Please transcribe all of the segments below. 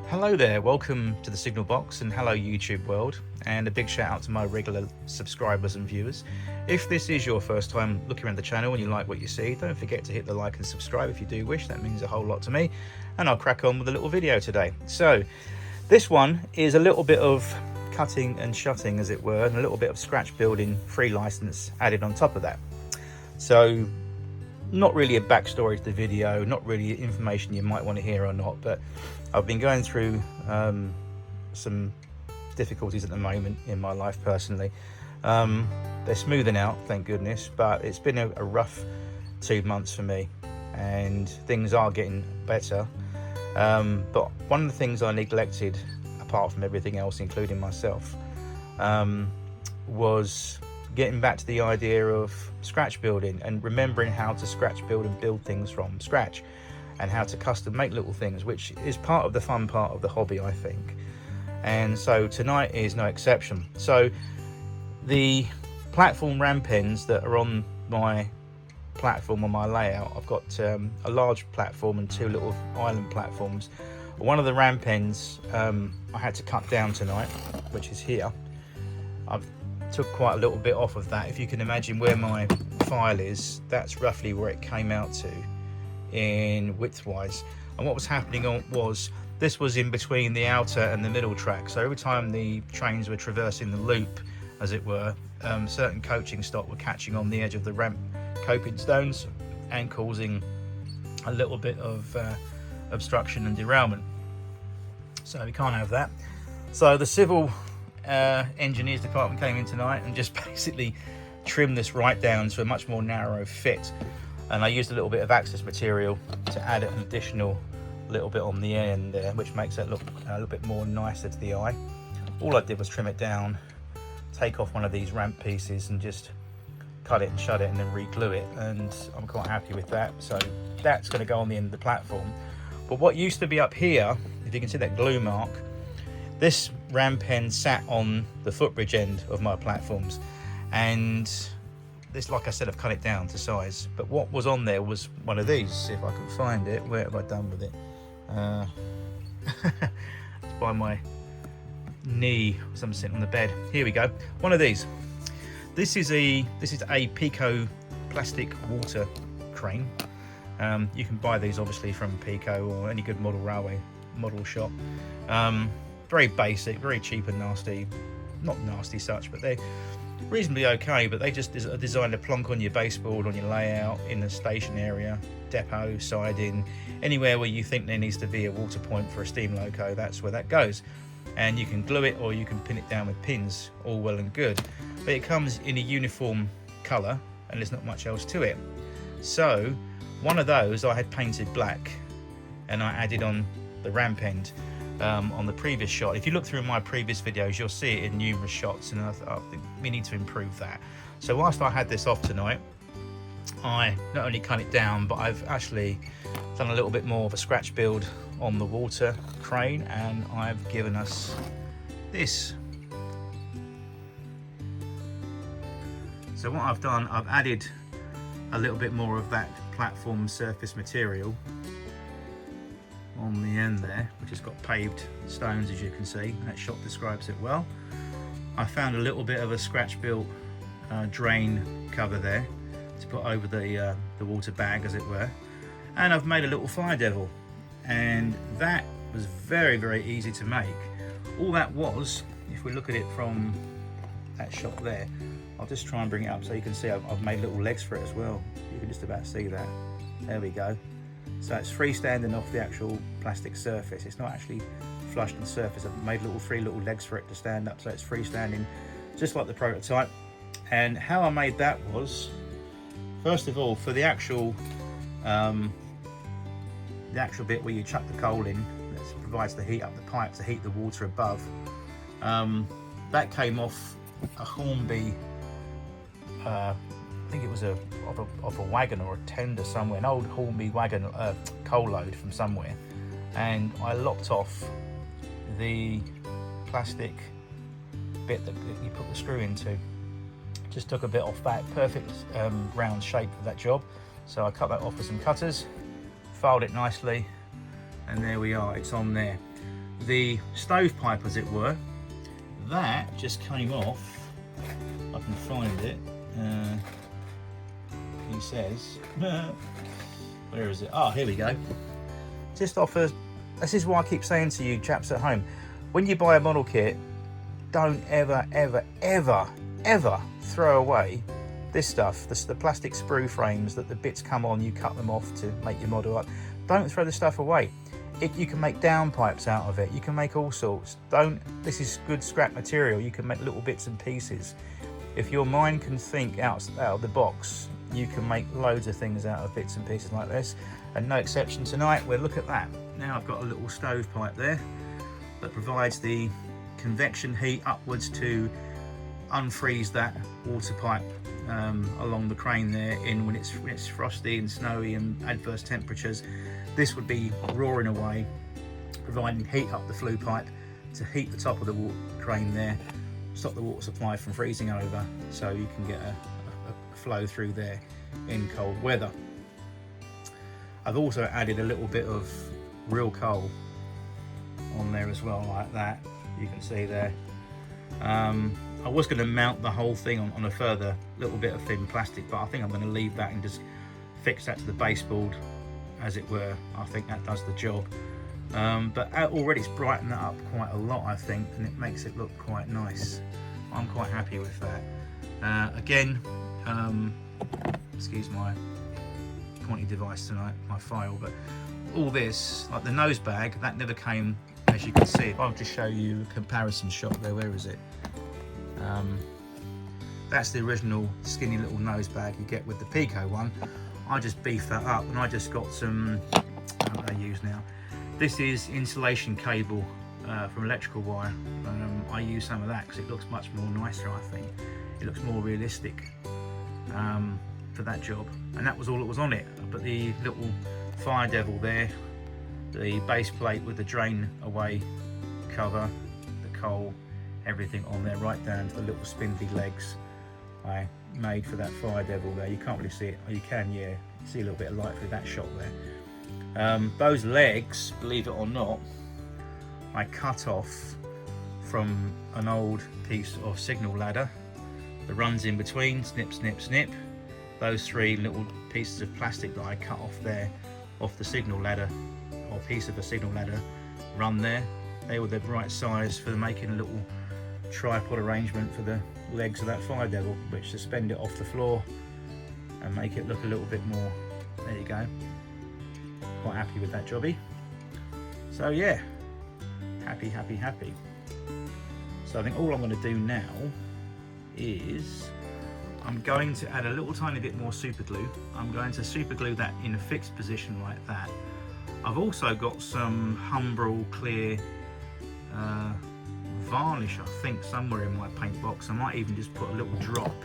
Hello there, welcome to the Signal Box and hello YouTube world, and a big shout out to my regular subscribers and viewers. If this is your first time looking around the channel and you like what you see, don't forget to hit the like and subscribe if you do wish. That means a whole lot to me, and I'll crack on with a little video today. So this one is a little bit of cutting and shutting, as it were, and a little bit of scratch building free license added on top of that. So not really a backstory to the video, not really information you might want to hear or not, but I've been going through some difficulties at the moment in my life personally. They're smoothing out, thank goodness, but it's been a rough 2 months for me, and things are getting better. But one of the things I neglected, apart from everything else, including myself, was getting back to the idea of scratch building and remembering how to scratch build and build things from scratch, and how to custom make little things, which is part of the fun part of the hobby, I think. And so tonight is no exception. So the platform ramp ends that are on my platform, on my layout, I've got a large platform and two little island platforms. One of the ramp ends I had to cut down tonight, which is here. I've took quite a little bit off of that. If you can imagine where my file is, that's roughly where it came out to in width wise. And what was happening was this was in between the outer and the middle track, so every time the trains were traversing the loop, as it were, certain coaching stock were catching on the edge of the ramp coping stones and causing a little bit of obstruction and derailment. So we can't have that. So the civil engineers department came in tonight and just basically trimmed this right down to a much more narrow fit, and I used a little bit of access material to add an additional little bit on the end there, which makes it look a little bit more nicer to the eye. All I did was trim it down, take off one of these ramp pieces and just cut it and shut it and then re-glue it, and I'm quite happy with that. So that's going to go on the end of the platform. But what used to be up here, if you can see that glue mark, this ramp end sat on the footbridge end of my platforms, and this, like I said, I've cut it down to size. But what was on there was one of these. If I can find it, where have I done with it? It's by my knee, as I'm sitting on the bed. Here we go. One of these. This is a Peco plastic water crane. You can buy these obviously from Peco or any good model railway model shop. Very basic, very cheap and nasty. Not nasty such, but they're reasonably okay. But they just are designed to plonk on your baseboard, on your layout, in the station area, depot, siding, anywhere where you think there needs to be a water point for a steam loco, that's where that goes. And you can glue it or you can pin it down with pins, all well and good. But it comes in a uniform colour and there's not much else to it. So one of those I had painted black, and I added on the ramp end on the previous shot. If you look through my previous videos, you'll see it in numerous shots, and I think we need to improve that. So whilst I had this off tonight, I not only cut it down, but I've actually done a little bit more of a scratch build on the water crane, and I've given us this. So what I've done, I've added a little bit more of that platform surface material on the end there, which has got paved stones, as you can see. That shot describes it well. I found a little bit of a scratch built drain cover there to put over the water bag, as it were, and I've made a little fire devil, and that was very, very easy to make. All that was, if we look at it from that shot there, I'll just try and bring it up so you can see I've made little legs for it as well. You can just about see that. There we go. So it's freestanding off the actual plastic surface. It's not actually flush to the surface. I've made three little legs for it to stand up, so it's freestanding, just like the prototype. And how I made that was, first of all, for the actual bit where you chuck the coal in, that provides the heat up the pipe to heat the water above, that came off a Hornby, I think it was off a wagon or a tender somewhere, an old Hornby wagon coal load from somewhere, and I lopped off the plastic bit that you put the screw into. Just took a bit off that, perfect round shape for that job. So I cut that off with some cutters, filed it nicely, and there we are, it's on there. the stovepipe, as it were, that just came off. I can find it. He says, where is it? Oh, here we go. Just offers. This is why I keep saying to you chaps at home, when you buy a model kit, don't ever throw away this stuff. The plastic sprue frames that the bits come on, you cut them off to make your model up. Don't throw the stuff away. You can make downpipes out of it. You can make all sorts. This is good scrap material. You can make little bits and pieces. If your mind can think out of the box, you can make loads of things out of bits and pieces like this. And no exception tonight. Well, look at that. Now I've got a little stovepipe there that provides the convection heat upwards to unfreeze that water pipe along the crane there when it's frosty and snowy and adverse temperatures. This would be roaring away, providing heat up the flue pipe to heat the top of the water crane there, stop the water supply from freezing over, so you can get a flow through there in cold weather. I've also added a little bit of real coal on there as well, like that. You can see there. I was going to mount the whole thing on a further little bit of thin plastic, but I think I'm going to leave that and just fix that to the baseboard, as it were. I think that does the job. But already it's brightened that up quite a lot, I think, and it makes it look quite nice. I'm quite happy with that. Again, excuse my pointy device tonight, my file, but all this, like the nose bag, that never came, as you can see. If I'll just show you a comparison shot there, where is it? That's the original skinny little nose bag you get with the Peco one. I just beefed that up and I just got some, what do I use now? This is insulation cable from electrical wire. I use some of that because it looks much more nicer, I think. It looks more realistic for that job. And that was all that was on it. But the little fire devil there, the base plate with the drain away cover, the coal, everything on there, right down to the little spindly legs I made for that fire devil there. You can't really see it, or you can, yeah. You see a little bit of light through that shot there. Those legs, believe it or not, I cut off from an old piece of signal ladder that runs in between, snip, snip, snip. Those three little pieces of plastic that I cut off there, off the signal ladder, or piece of a signal ladder, run there. They were the right size for making a little tripod arrangement for the legs of that fire devil, which suspend it off the floor and make it look a little bit more. There you go. Quite happy with that jobby. So yeah, happy. So I think all I'm going to do now is I'm going to add a little tiny bit more super glue. I'm going to super glue that in a fixed position like that. I've also got some Humbrol clear varnish, I think, somewhere in my paint box. I might even just put a little drop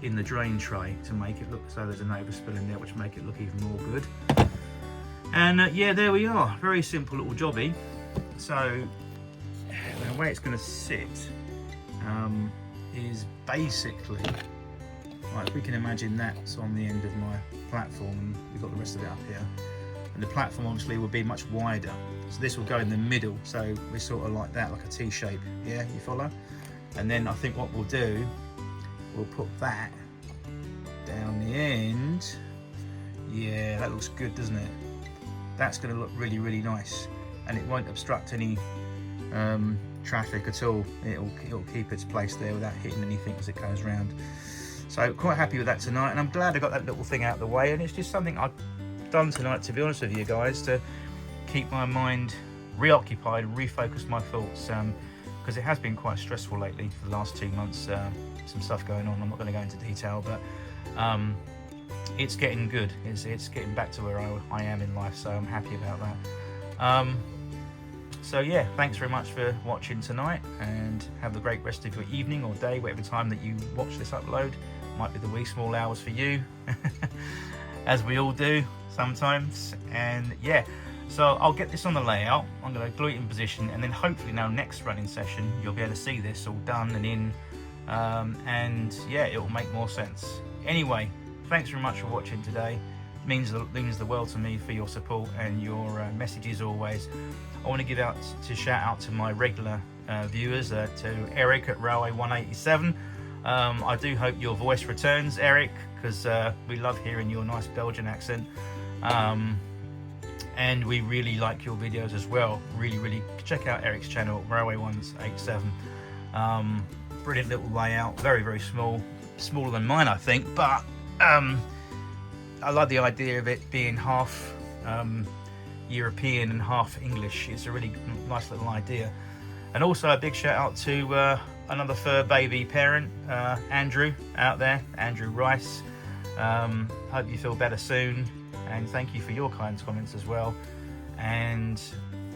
in the drain tray to make it look so there's an overspill in there, which make it look even more good. And yeah, there we are. Very simple little jobby. So the way it's going to sit is basically, like, we can imagine that's on the end of my platform, and we've got the rest of it up here. And the platform obviously will be much wider, so this will go in the middle, so we're sort of like that, like a T shape. Yeah, you follow? And then I think what we'll do, we'll put that down the end. Yeah, that looks good, doesn't it? That's going to look really nice, and it won't obstruct any traffic at all. It'll keep its place there without hitting anything as it goes round. So quite happy with that tonight, and I'm glad I got that little thing out of the way. And it's just something I've done tonight, to be honest with you guys, to keep my mind reoccupied and refocus my thoughts, because it has been quite stressful lately for the last 2 months. Some stuff going on. I'm not going to go into detail, but it's getting good. It's getting back to where I am in life, so I'm happy about that. So yeah, thanks very much for watching tonight, and have a great rest of your evening or day, whatever time that you watch this upload. Might be the wee small hours for you, as we all do sometimes. And yeah, so I'll get this on the layout. I'm going to glue it in position, and then hopefully now next running session you'll be able to see this all done and in, and yeah, it will make more sense. Anyway, thanks very much for watching today. Means the world to me for your support and your messages always. I want to give out to shout out to my regular viewers, to Eric at Railway 187. I do hope your voice returns, Eric, because we love hearing your nice Belgian accent. And we really like your videos as well. Really check out Eric's channel, Railway 187. Brilliant little layout, very small, smaller than mine I think, but I like the idea of it being half European and half English. It's a really nice little idea. And also a big shout out to another fur baby parent, Andrew out there, Andrew Rice. Hope you feel better soon, and thank you for your kind comments as well. And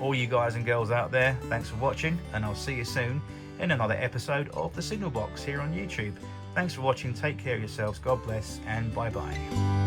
all you guys and girls out there, thanks for watching, and I'll see you soon in another episode of The Signal Box here on YouTube. Thanks for watching, take care of yourselves, God bless, and bye bye.